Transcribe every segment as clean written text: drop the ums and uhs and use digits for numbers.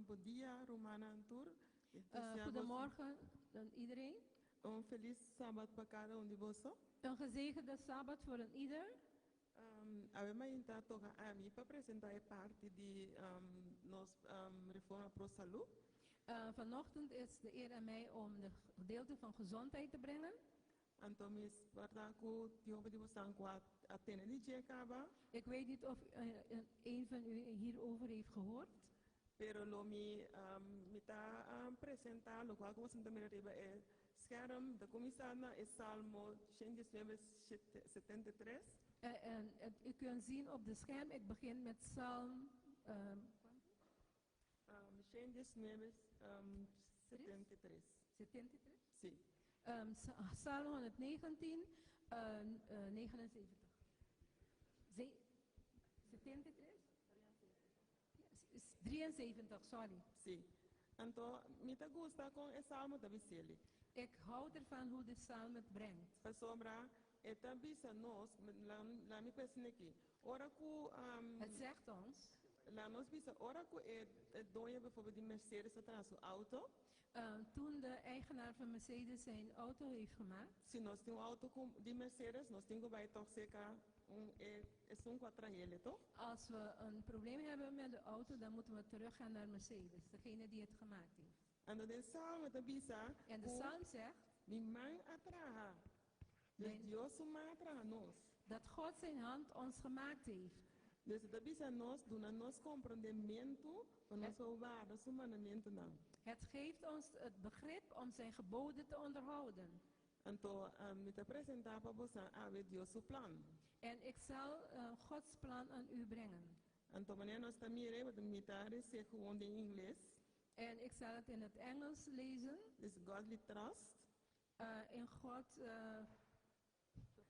bom dia, Romana Tour. Goedemorgen aan iedereen. Feliz Sabbat para cada um de vocês. Een gezegende Sabbat voor een ieder. Avema inta toca a mim para apresentar parte de nos reforma pro saúde. Vanochtend is de eer aan mij om de gedeelte van gezondheid te brengen. Antomis partaku tiobe de vocês atene de jekaba. Ik weet niet of een van u hierover heeft gehoord. Pero lo mi mita apresentar lo qual como se também reba é scherm da comissana é Salmo 173. U kunt zien op de scherm, ik begin met Psalm 173. 73? Sim. Psalm 119, 79. 73? 73, sorry. Sim. Então, me tá gosta com esse salmo da Vicele. Ik hou ervan hoe de psalm het brengt. Para sobra, é também se nós, lá me pensa aqui. Ora que Het zegt ons, lá nós bisa, ora que doia bijvoorbeeld die Mercedes atrás o auto. Toen de eigenaar van Mercedes zijn auto heeft gemaakt. Se nós temos auto com de Mercedes, nós temos vai torcer é contra ele, toch? Als we een probleem hebben met de auto, dan moeten we teruggaan naar Mercedes, degene die het gemaakt heeft. En de psalm da bisa. En de psalm zegt, Mi man atraha. Dus Dios suma atraha nos. Dat God zijn hand ons gemaakt heeft. Dus da bisa nos dona nos compreendimento van nosso waarde, seu mandamento não. Het geeft ons het begrip om zijn geboden te onderhouden. Então, me te apresentar para você a ver Deus seu plan. En ik zal Gods plan aan u brengen. Então, wanneer nós também iremos meditar, se gewoon in inglês. En ik zal het in het Engels lezen. Dus godly trust. In God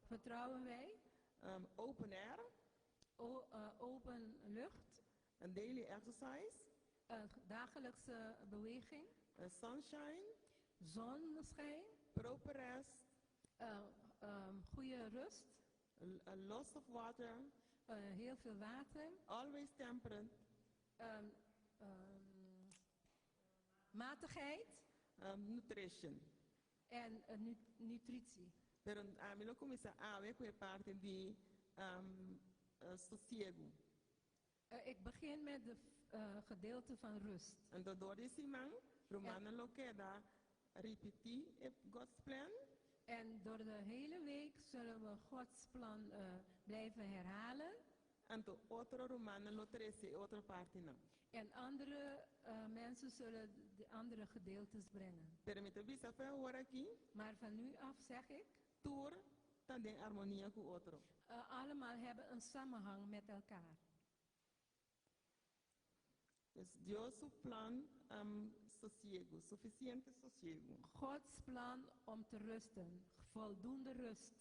vertrouwen wij. Open air. Open lucht. A daily exercise. Dagelijkse beweging. Sunshine. Zonneschijn. Proper rest. Goede rust. A loss of water. Heel veel water. Always temperate. Matigheid. Nutrition. En nutritie. Pero a mim não começa a ver com a parte de sossego. Ik begin met de gedeelte van rust. Então, door esse man, Romana lo queda repetir God's plan. En door de hele week zullen we Gods plan blijven herhalen. Então, outro Romana lo 13, outra parte não. En andere mensen zullen de andere gedeeltes brengen. Permite visa ver agora aqui. Maar van nu af zeg ik. Tour também harmonia com outro. Allemaal hebben een samenhang met elkaar. Dus Deus o plan sossego, suficiente sossego. Gods plan om te rusten, voldoende rust.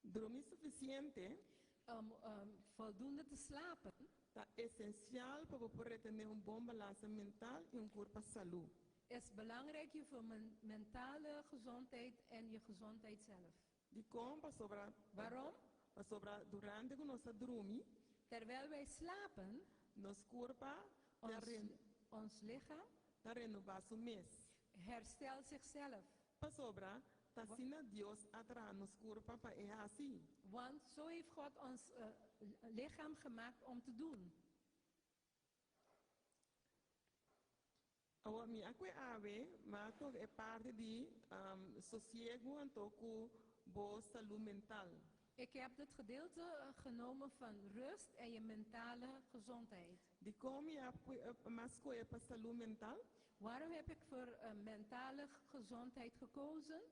Dormir suficiente. Voldoende te slapen. Tá essencial para poder ter bom balanço mental e corpo saúde. Is belangrijk je voor mentale gezondheid en je gezondheid zelf. Die komt sobre. Waarom? Sobre durante que nós dormimos. Terwijl wij slapen, nos corpo, ons lichaam, herstelt zichzelf. Sobre, tasina Dios atra nos corpo pa é assim. Want zo heeft God ons lichaam gemaakt om te doen. Agora, minha ave, mas toch é parte de sossego en toku boa saúde mental. Ik heb het gedeelte genomen van rust en je mentale gezondheid. Die kom je mas coisa para saúde mental? Waarom heb ik voor mentale gezondheid gekozen?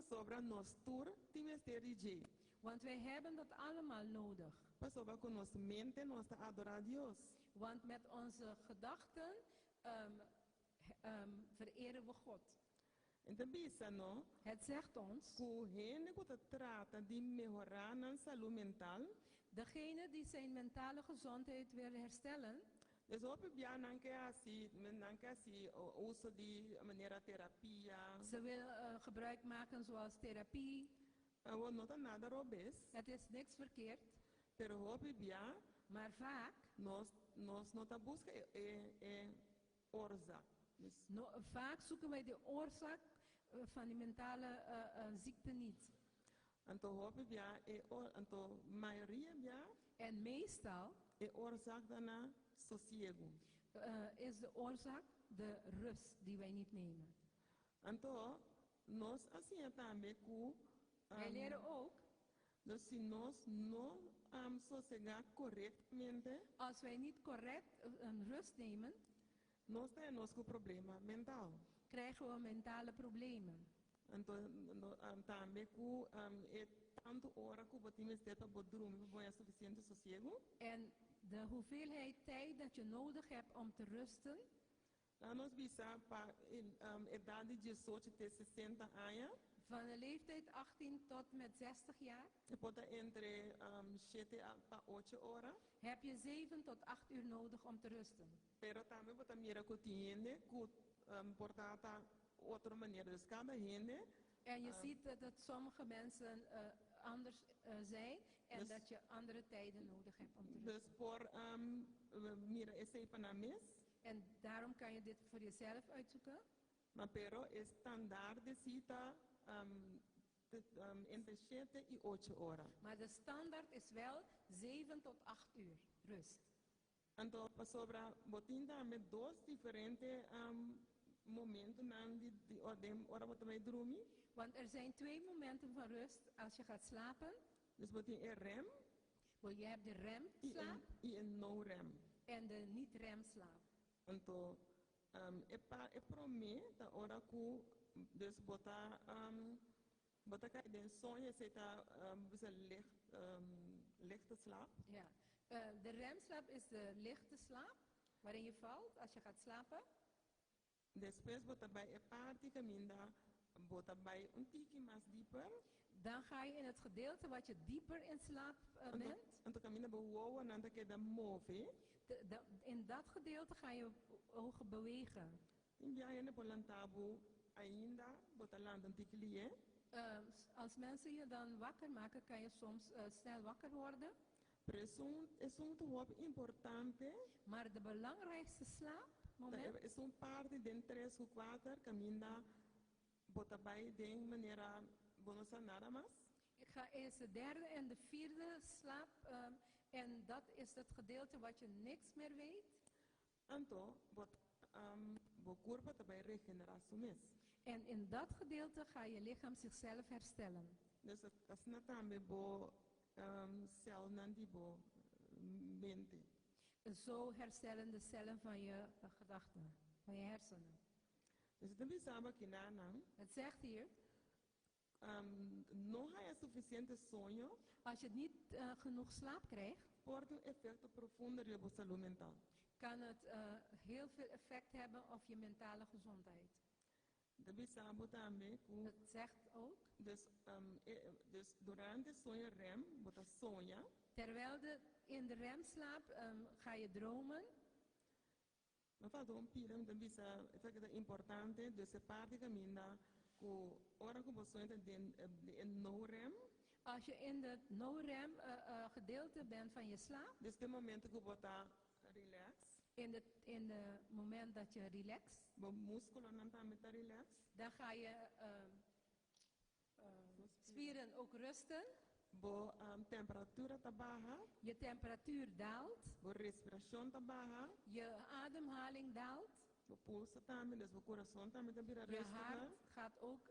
Sobre nos tour timesterig. Want wij hebben dat allemaal nodig. Sobre con nos mente nos adorar Dios. Want met onze gedachten vereren we God. Het zegt ons, degene die zijn mentale gezondheid wil herstellen, dus op uso de maniera terapia. Ze wil gebruik maken zoals therapie. Het is niks verkeerd. Pero hope bia Maar vaak, nós não tá busca oorzaak. Dus, vaak zoeken wij de oorzaak van die mentale ziekte niet. anto hoop bia anto maioria bia En meestal oorzaak daarna sosiego. is de oorzaak de rust die wij niet nemen. Anto nós assim também ku Wij leren ook, dus se nós não sossegar corretamente, als wij niet correct een rust nemen, nós temos com problema mental. krijgen we mentale problemen. Então, também ku tanto hora que você tem que para dormir, para suficiente sossego. En de hoeveelheid tijd dat je nodig hebt om te rusten, Nós bisa para idade de 18 até 60 anos, van de leeftijd 18 tot met 60 jaar, pode entre 7 a 8 horas. heb je 7 tot 8 uur nodig om te rusten. Pero também você mira que tiene que portar outra maneira. Dus cada gente En je ziet dat sommige mensen anders zijn en Dus- dat je andere tijden nodig hebt om te rusten. dus por mira esse panames, En daarom kan je dit voor jezelf uitzoeken. mas pero es standaard de cita entre 7 e 8 horas. Maar de standaard is wel 7 tot 8 uur rust. Então, para sobra, botin também dois diferentes momentos de ordem, hora você vai dormir. Want er zijn 2 momenten van rust als je gaat slapen. Dus botin REM Je hebt de remslaap e no-REM. en de niet-remslaap. Então, é para mim, da hora que dus botar que den sonho se tá bisa lichte slaap. Ja. De remslaap is de lichte slaap waarin je valt als je gaat slapen. Depois botar bij een parte caminda, botar bij tiki mais dieper. Dan ga je in het gedeelte wat je dieper in slaap bent. Então caminda boa, nanda que da move. In dat gedeelte ga je ogen bewegen. India ene polantabo ainda botar landa tiki lie. Als mensen je dan wakker maken, kan je soms snel wakker worden. Presun es muito importante. Maar de belangrijkste slaapmoment Es parte de 3 ou 4 caminda botar bij de maneira bonosa nada mais. is de derde en de vierde slaap. En dat is het gedeelte wat je niks meer weet. Então, bo corpo também regeneração mes. En in dat gedeelte ga je lichaam zichzelf herstellen. Dus as na também bo cel nandi bo mente. Zo herstellen de cellen van je gedachten, van je hersenen. Dus dan bisaba que nana, Het zegt hier, não há suficiente sonho, als je niet genoeg slaap krijgt, pode efeito profundo na sua saúde mental. kan het heel veel effect hebben op je mentale gezondheid. Dan bisaba também que Het zegt ook, dus durante sonho REM, bota sonha, terwijl in de remslaap ga je dromen. mas faz pira, dan bisa efeito importante, dus se parte caminda que hora que você entra de no REM. Als je in het no-rem gedeelte bent van je slaap, Dus de momento que você relax, in het moment dat je relaxt, o músculo não está muito relax, dan ga je spieren ook rusten, bo temperatura está baixa, je temperatuur daalt, bo respiração está baixa, je ademhaling daalt, o pulso também, dus o coração também está bira je respirar. hart gaat ook,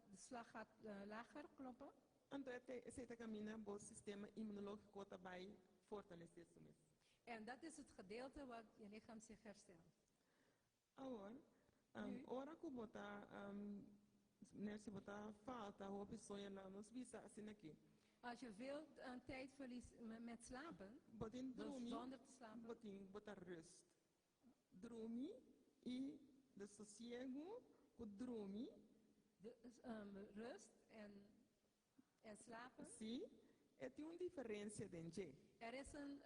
de slag gaat lager kloppen. Então esse caminho, o sistema imunológico também fortalecer isso mesmo. En dat is het gedeelte wat je lichaam zich herstelt. Agora, Nu? hora que botar nesse botar falta, o opções lá nos visa assim aqui. Als je veel tijd verliest met slapen, Botin dus dormir, zonder te slapen, botin botar rust. Dormir e de sossego, que dormir, rust en slapen. sim, tem uma diferença dentro. Er is een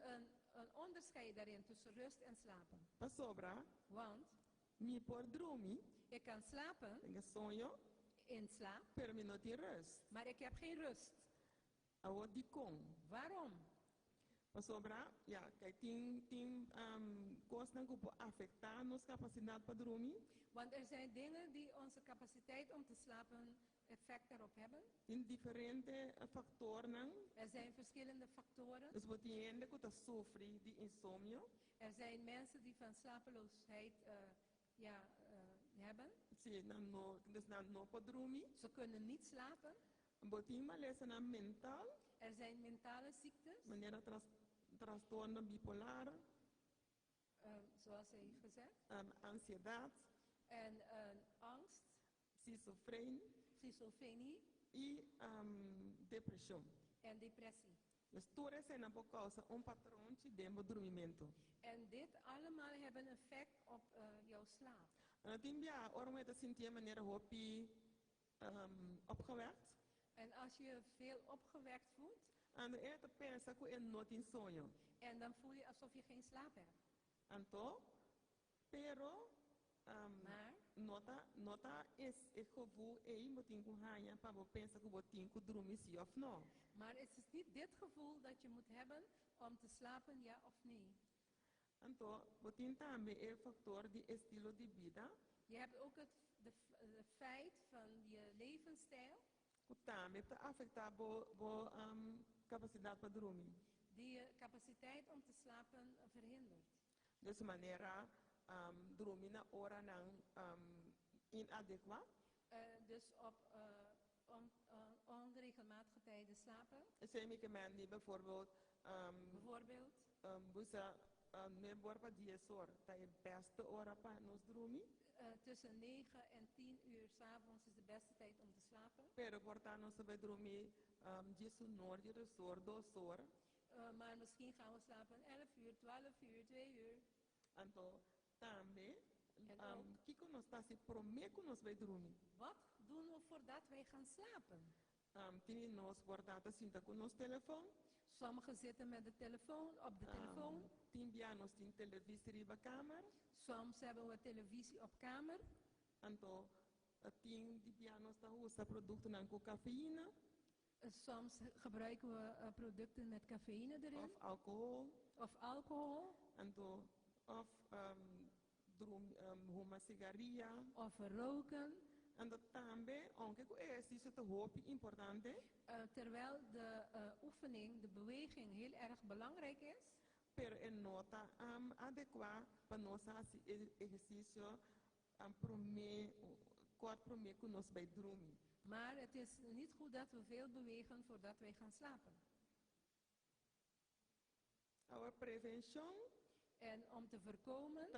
onderscheid daarin tussen rust en slapen. Para sobra, Want me por dormir, ik kan slapen tenho sonho, in slaap, pero me não tem rust. maar ik heb geen rust. Aonde com? Waarom? Pasobra, ja, kijk, kosten kunnen affecteren onze capaciteit para dormir. Want er zijn dingen die onze capaciteit om te slapen effect erop hebben. In differente factoren. Er zijn verschillende factoren. Dus wat die ene kunt sofri die insomnio. Er zijn mensen die van slapeloosheid hebben. Zie, dus dan no podrumi. Ze kunnen niet slapen. Botima lezen aan mentaal. Er zijn mentale ziektes. Wanneer trastorno bipolar. Zoals hij heeft gezegd. Ansiedad. En angst. Schizofrenie. Depressão. En depressie. Dus todas zijn op causa patroon de dormimento. En dit allemaal hebben effect op jouw slaap. En dat ja, waarom het sinti manier hopi opgewekt. En als je veel opgewekt voelt. En de eerste pensa ku en not in sonho. En dan voel je alsof je geen slaap hebt. Anto, pero Maar nota is het gevoel moet hanya pa bo pensa ku botin ku dormir si of no. Maar het is niet dit gevoel dat je moet hebben om te slapen, ja of nee. Anto, botin tambe el factor di estilo di vida. Je hebt ook de feit van je levensstijl. Ku tambe te affecta bo capacidade para dormir. Die je capaciteit om te slapen verhindert. Dus manera dormir na hora nang inadequat. Dus op onregelmatige tijden slapen. Zijn ik men die bijvoorbeeld Bijvoorbeeld busa ne borpa die sor ta je beste hora pa nos dormir. tussen 9 en 10 uur 's avonds is de beste tijd om te slapen. Pero porta nos se dormir jesu noor je sor do sor. Maar misschien gaan we slapen 11 uur, 12 uur, 2 uur. Anto tambe ook, kiko nos ta si promeco nos vai dormir. Wat doen we voordat wij gaan slapen? Tini nos porta ta sinta con nos telefoon. Sommigen zitten met de telefoon op de telefoon. Timbia nos tin televisie riba kamer. Soms hebben we televisie op kamer. Anto tin di pianos ta usa producten nang ko cafeïne. Soms gebruiken we producten met cafeïne erin. Of alcohol. Of alcohol. Anto of huma cigaria. Of roken. En dat tambe, onke ko exercicio te hopi importante. Terwijl de oefening, de beweging heel erg belangrijk is. Pero en nota adequada para nossa exercício kort prome ku nos bij dormir. Maar het is niet goed dat we veel bewegen voordat wij gaan slapen. Our prevention. En om te voorkomen.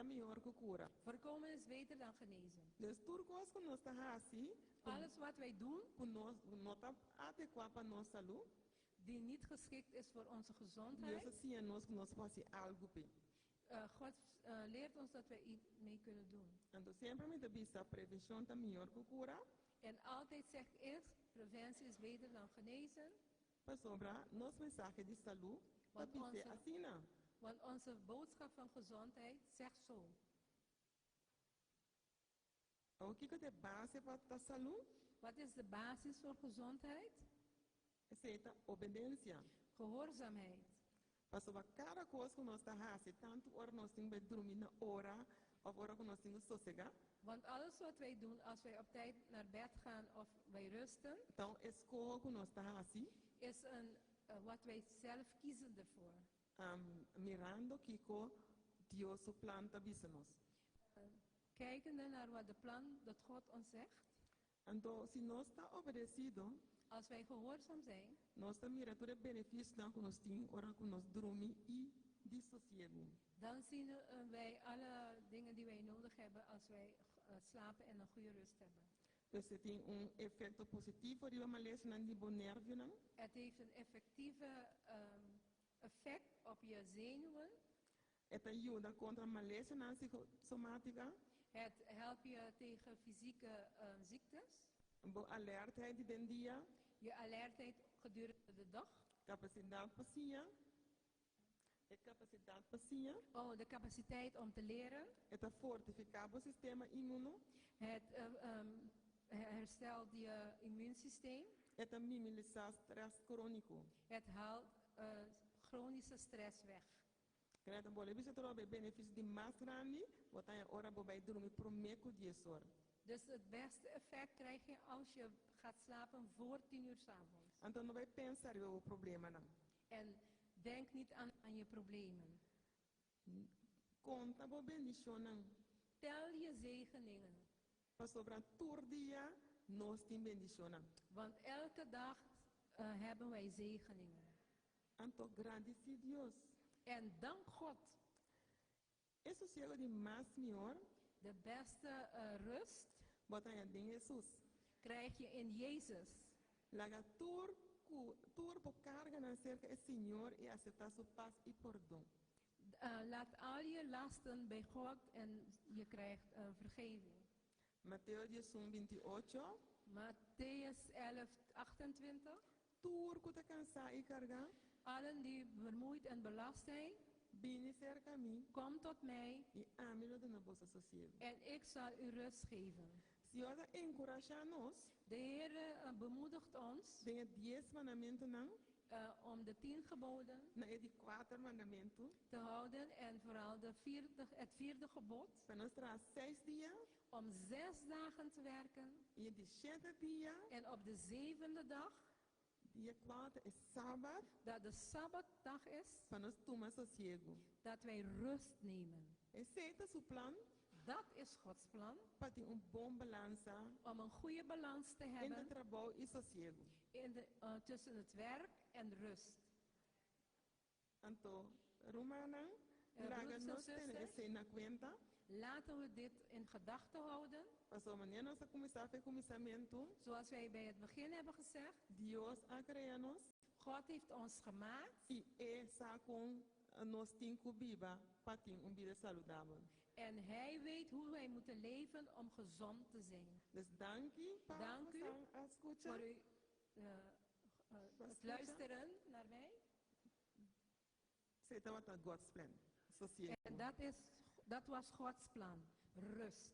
Voorkomen is beter dan genezen. Dus turcos ku nos tahasi. Alles wat wij doen. Ku nota adequada para nossa saúde. Die niet geschikt is voor onze gezondheid. God leert ons dat wij iets mee kunnen doen. En altijd zegt eerst, preventie is beter dan genezen. Want onze boodschap van gezondheid zegt zo. Wat is de basis voor gezondheid? Obediência. Gehoorzaamheid. Pasoba cada coisa que nós está fazendo, tanto hora nós temos que dormir na hora, of hora que nós temos que sossegar. Want alles wat wij doen, als wij op tijd naar bed gaan of wij rusten, então escolha que nós está fazendo, is wat wij zelf kiezen ervoor. Mirando Kiko, Dios planta business. Kijkende naar wat de plan dat God ons zegt. Então, se nós está obedecido, als wij gehoorzaam zijn, nós mira tudo benefício dan que nós temos, hora que nós dormir e de sossego. Dan zien wij alle dingen die wij nodig hebben als wij slapen en een goede rust hebben. Dus het heeft een effect positief voor die malese en die nerven. Het heeft een effectieve effect op je zenuwen. Het ajuda contra malese en psychosomatica. Het helpt je tegen fysieke ziektes. Alertheid in den dia. Je alertheid gedurende de dag. Capaciteit passia. Capaciteit passia. Oh, de capaciteit om te leren. Het fortifica het systeem immuno. Het herstelt je immuunsysteem. Het minimiseert stress chronico. Het haalt chronische stress weg. Krijgt een bolle bisa trouwens bij beneficie die mas grandi, wat aan je ora bij droom ik promeco die sor. Dus het beste effect krijg je als je gaat slapen voor 10 uur 's avonds. En dan wij pensar over problemen dan. En denk niet aan je problemen. Conta bo bendicionan. Tel je zegeningen. Pas sobre tour dia, nos tim bendicionan. Want elke dag hebben wij zegeningen. En toch grandisi Dios. En dank God. Eso ciego de mas mior, De beste rust bota ya ding Jesus. krijg je in Jezus. Laga tour po carga na cerca el Señor y aceptar su paz y perdón. Laat al je lasten bij God en je krijgt vergeving. Mateo 10:28. Matthäus 11:28. Tour kuta cansa y carga, Allen die vermoeid en belast zijn, bini cerca a mí kom tot mij y amilo de nobosa sosiego. en ik zal u rust geven. Si ora encoraja nos, De Heer bemoedigt ons den 10 mandamento nan, om de 10 geboden na e di 4 mandamento, te houden en vooral het vierde gebod para nos tra 6 dia om 6 dagen te werken y di 7 dia, en op de 7e dag, dia 4 es sábado, dat de Sabbatdag is, para nos tomar sosiego. dat wij rust nemen. Aceita su plan, Dat is Gods plan, para ter bom balança om een goede balans te entre hebben trabalho e sosiego. tussen het werk en rust. Então, Romana, broeders traga en nos zusters, ten esse na cuenta, Laten we dit in gedachten houden. para amanhã nós começar a começamento, Zoals wij bij het begin hebben gezegd, Deus a criar nos God heeft ons gemaakt e essa com nos tem cubiba, para ter vida saudável. en Hij weet hoe wij moeten leven om gezond te zijn. Dus dank u, Dank u escuta. voor het luisteren naar mij. Zet wat aan God's plan. Sosiego. En dat was Gods plan. Rust.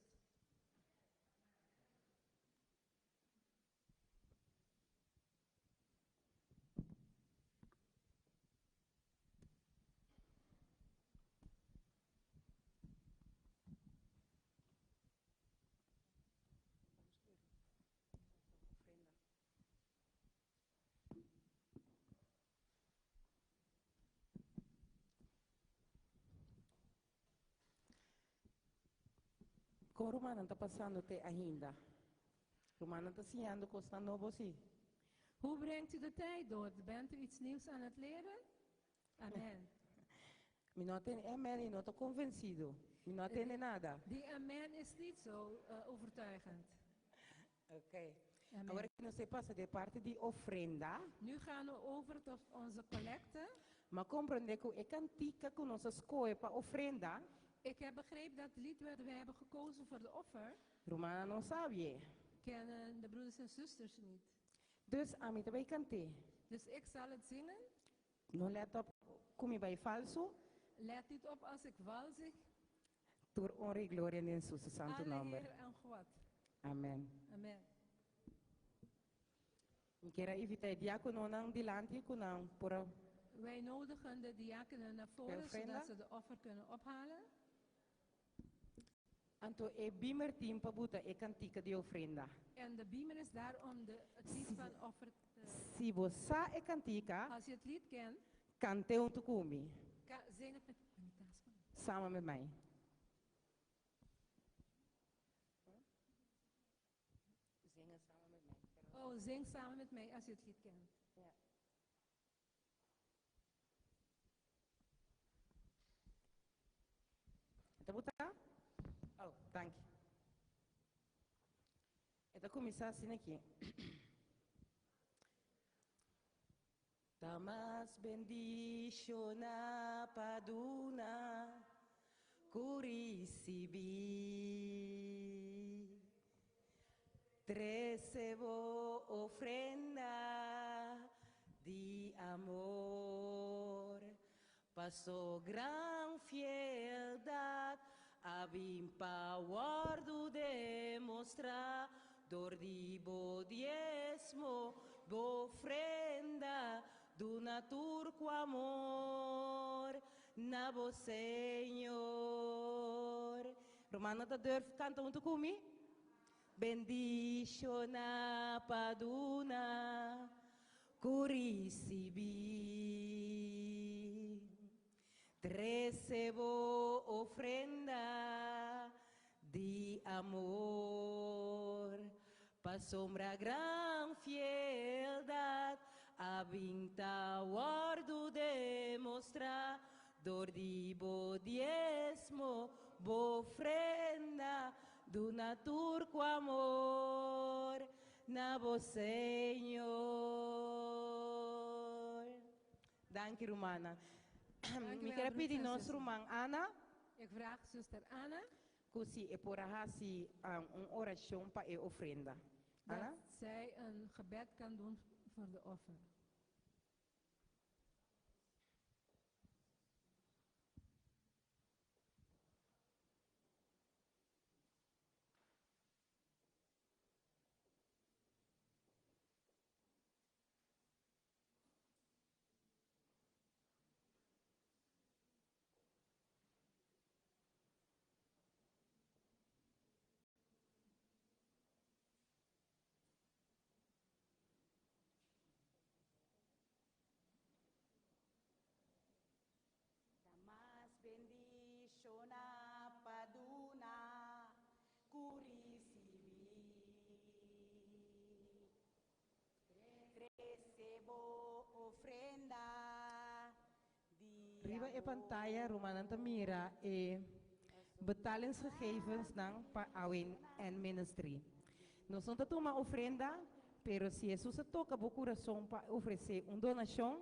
Com Romana está passando te ainda. Romana está sendo costa novo sim. Hoe brengt u de tijd door? Bent u iets nieuws aan het leren? Amen. Mi não tem amen e não estou convencido. Mi não tem nada. Die amen is niet zo overtuigend. Ok. Amen. Agora que você passa de parte de ofrenda, Nu gaan we over tot onze collecte. mas compreende que é cantica que nós escolhe para ofrenda. Ik heb begrepen dat het lied wat we hebben gekozen voor de offer, Romana não sabe. kennen de broeders en zusters niet. Dus a mim também cantei. Dus ik zal het zingen. Não let op como vai falso. Let niet op als ik walzig. Door honra e glória em Jesus santo Alle nome. Heer en God. Amém. Amen. Eu quero evitar diácono não dilante com não por Wij nodigen de diakenen naar voren, ofrenda? zodat ze de offer kunnen ophalen. Anto é bimer timpa buta é cantica de ofrenda. En de beamer is daar om het lied van offer te... Se você é cantica, Als je het lied kent, cante um tucumi. zing het met... Samen met mij. Zingen samen met mij. Oh, zing samen met mij als je het lied kent. Ja. Está botando? Oh, dank je. Está começar assim aqui. Damas bendiciona paduna curisibi. Recebo ofrenda de amor. Passou gran fieldade, abim power do demonstrar, dor de bo diezmo, bo ofrenda, do turco amor, na bo Senhor. Romana da durf canta junto comigo. Bendicio na paduna, curisibi. Recebo ofrenda de amor, pa sombra gran fieldade, a vinta guardo demostrar, dor de bo diezmo, bo ofrenda, do turco amor, na bo Senhor. Dank je, Romana. Ik heb die nos Roman Anna. Ik vraag zuster Anna Kusi e por hasi oração para e ofrenda. dat Anna? zij een gebed kan doen voor de offer. Damas bendicio na paduna, curisibi. Recebo ofrenda di Riba e amor. pantalla, Romana Tamira e betalingsgegevens dan para Awin and Ministry. Nós não temos uma ofrenda, pero se Jesus toca o coração para oferecer uma donação,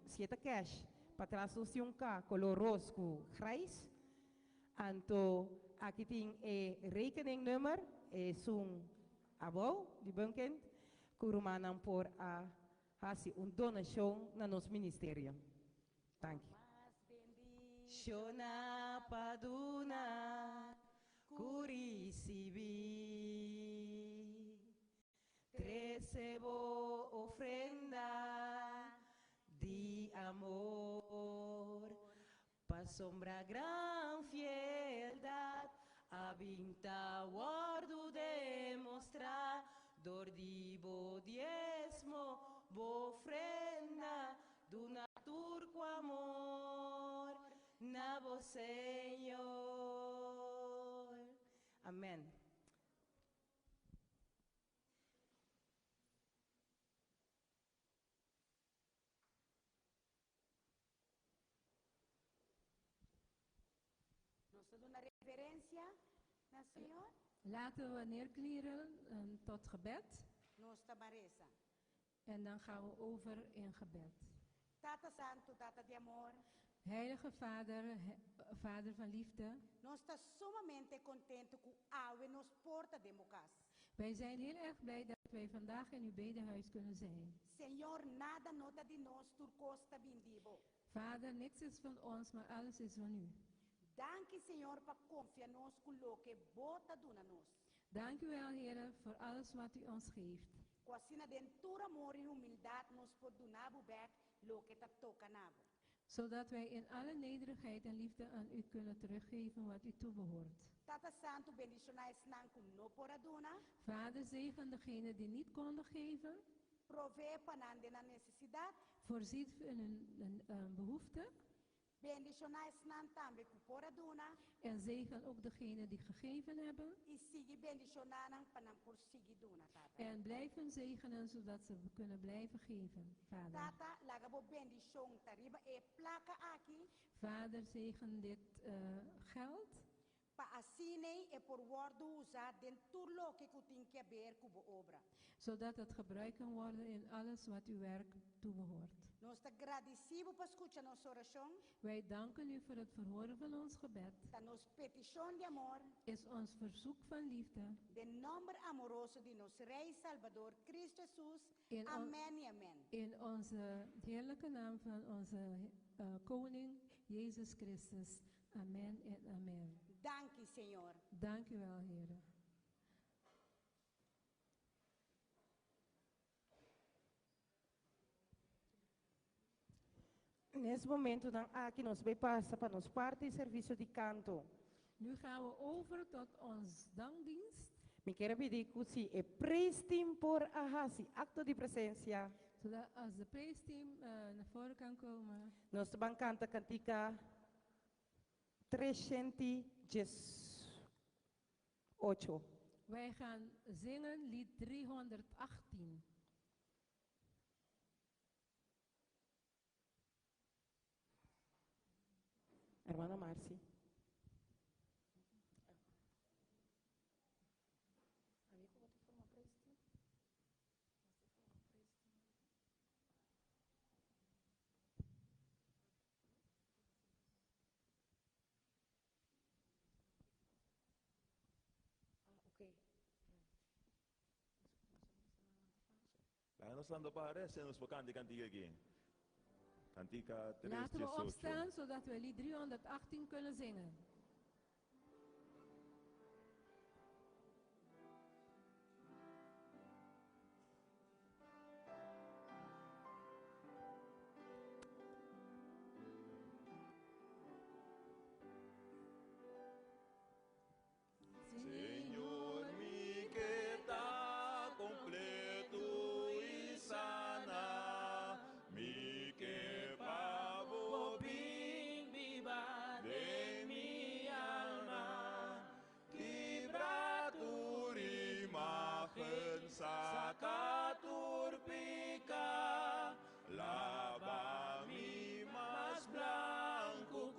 se é cash, para trazer um cá color rosa com grijs, então aqui tem rekeningnummer, zo'n abo, die banken, que Romana por a fazer uma donação na nosso ministério. Dank je. Damas bendicio Shona paduna curisibi, recebo ofrenda de amor, pa sombra gran fieldade, a vinta guardo demostrar, dor de bo diezmo, bo ofrenda, do turco amor, na bo Senhor. Amém. Nós doen een reverencia na Senhor. Laten we neerknielen tot gebed Nós tabareza. en dan gaan we over in gebed. Tata Santo, Tata de amor, Heilige Vader, Vader van liefde, nós está sumamente contente com a nos porta de mocas. wij zijn heel erg blij dat wij vandaag in uw bedehuis kunnen zijn. Senhor, nada nota de nós turcosta bindibo. Vader, niks is van ons, maar alles is van u. Danke, Senhor, para confiar nos com lo que bota duna nos. Dank u wel, Heer, voor alles wat u ons geeft. Com a sina dentura amor e humildade nos por dunabo back lo que ta toca nabo. Zodat wij in alle nederigheid en liefde aan u kunnen teruggeven wat u toebehoort. Tata Santo, bendicionais nan com no por aduna. Vader, zegen degenen die niet konden geven. Provee panande na necessidade. Voorziet in hun behoefte. Bendicionais nan tambe com por aduna. En zegen ook degenen die gegeven hebben. E siga bendicionanan panam por sigiduna, Tata. En blijf hun zegenen zodat ze kunnen blijven geven, Vader. Tata, lagabo bendición tariba e placa aqui. Vader, zegen dit geld. Pa assine e por wordo usar dentro lo que kutin que ver cubo obra. Zodat het gebruikt kan worden in alles wat uw werk toebehoort. Nós está agradecido para escuchar nossa oração. Wij danken u voor het verhoren van ons gebed. Da nos petição de amor. Is ons verzoek van liefde. De nombre amoroso de nosso Rei Salvador Cristo Jesus. In Amen e amen. In onze heerlijke naam van onze koning Jezus Christus. Amen en amen. Dank u, Senhor. Dank u wel, Heer. Nesse momento, dan aqui nós vai passar para nos parte serviço de canto. Nu gaan we over tot ons dankdienst, Me quero pedir que se é prestem por a hasi, acto de presença. zodat als de prijsteam naar voren kan komen. Nós vamos cantar cantica 318. Wij gaan zingen lied 318. Hermana Marci. Laten we pares en ons bekende kantiga again. Kantika Laten we 318. opstaan zodat we lied 318 kunnen zingen. Señor, mi que está completo y sana, mi que pavo bin viva de mi alma, libra tu imagen, saca tu pica, lava mi más blanco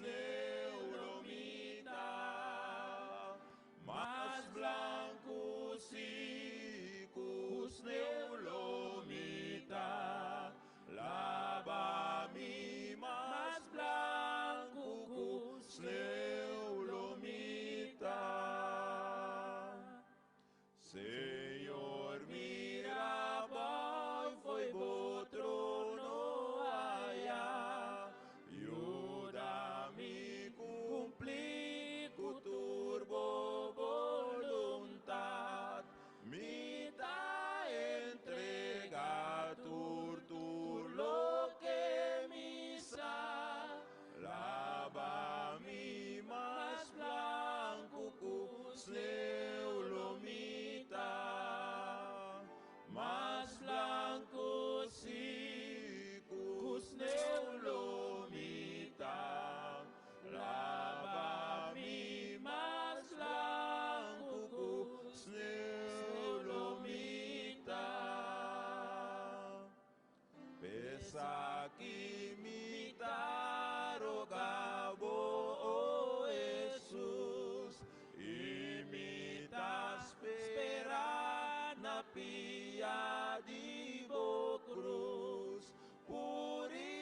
neuromita. Más blanco si neulomita, lava mi más blanco neulomita. Señor, mira, voy foi trono allá, ayúdame cumplir con turbo voluntad, mi ta entrega tu lo que misa, lava mi más blanco neulomita, más blanco si neulomita, lava mi más blanco neulomita. Pesa que mi rogabo, oh Jesús, imita espera na pia di vo cruz, purifica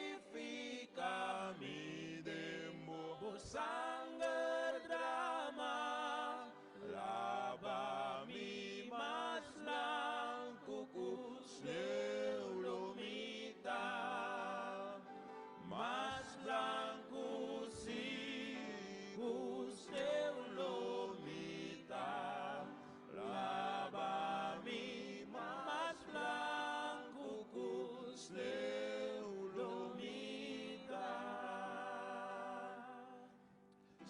mi demo sangue drama, lava mi más blanco neulomita, más blanco si neulomita, lava mi más blanco neulomita.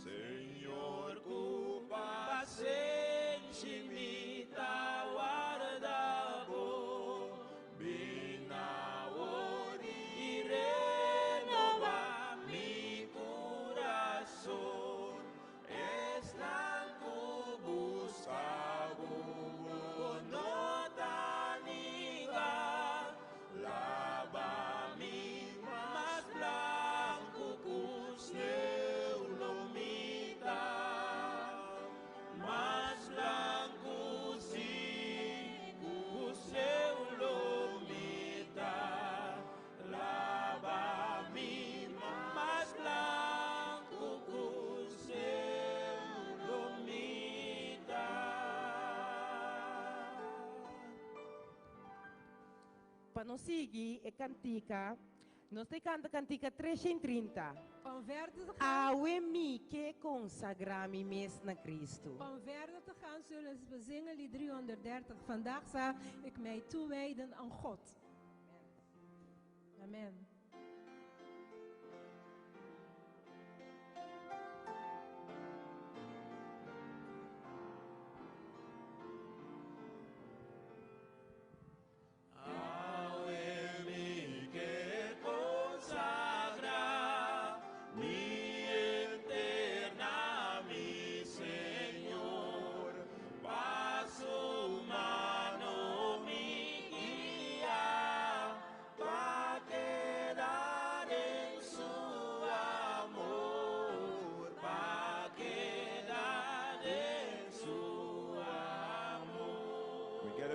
Señor, cu paciência me guardavo, bina ori renova mi coração, estanco buscavo nota niga, lava mi más blanco neulomita, más blanco si neulomita, lava mi más blanco neulomita. Para nos seguir, é cantica. Nós te canta cantica 330. Om verder te gaan, Awe mi que consagrami mes na Cristo. om verder te gaan zullen we zingen lied 330. Vandaag zal ik mij toewijden aan God. Amen.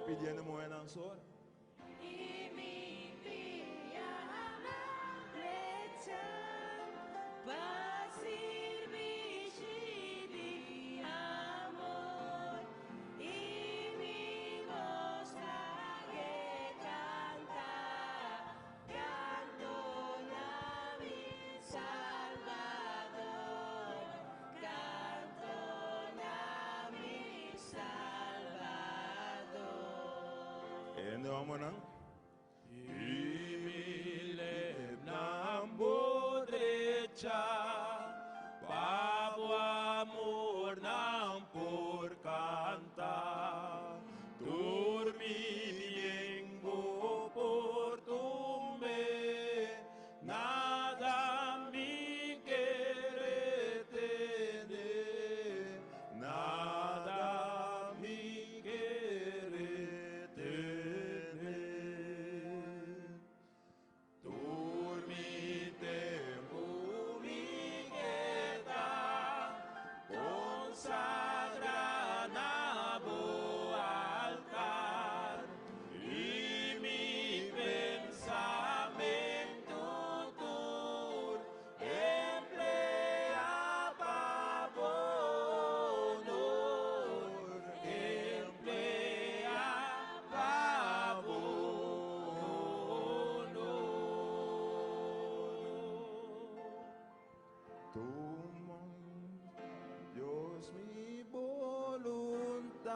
pidiendo buena ansor. En vamos nang Imilip ng bodrecha Pabo amor ng porkanta Durmiendo por tumbe Nada mi quiere tener Nada mi quiere tener Dormite publiqueta Consagra nabo altar Y mi pensamento tur Emplea pavo honor Emplea pavo Toma, Dios, mi voluntad,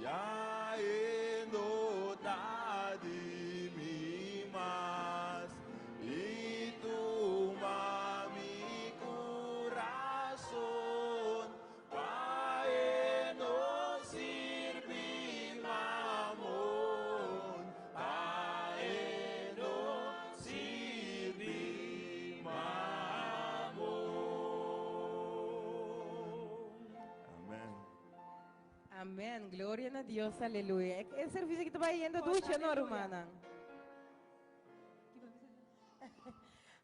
ya he notado mi más, y toma mi corazón, para no servir mamón, para no servir mamón. Amén. Amén. Gloria a Dios. Aleluya. El servicio que te va yendo Pues, ducha, no, aleluya. hermana.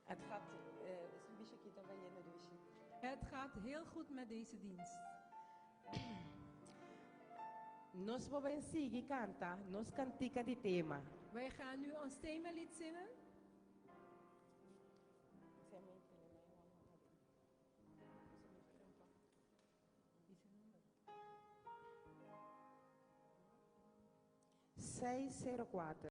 Het gaat, is een beetje kita ba yendo ducha. Het gaat heel goed met deze dienst. Nos vamos seguir canta, nos cantica de tema. Wij gaan nu ons themalied zingen. Seis 04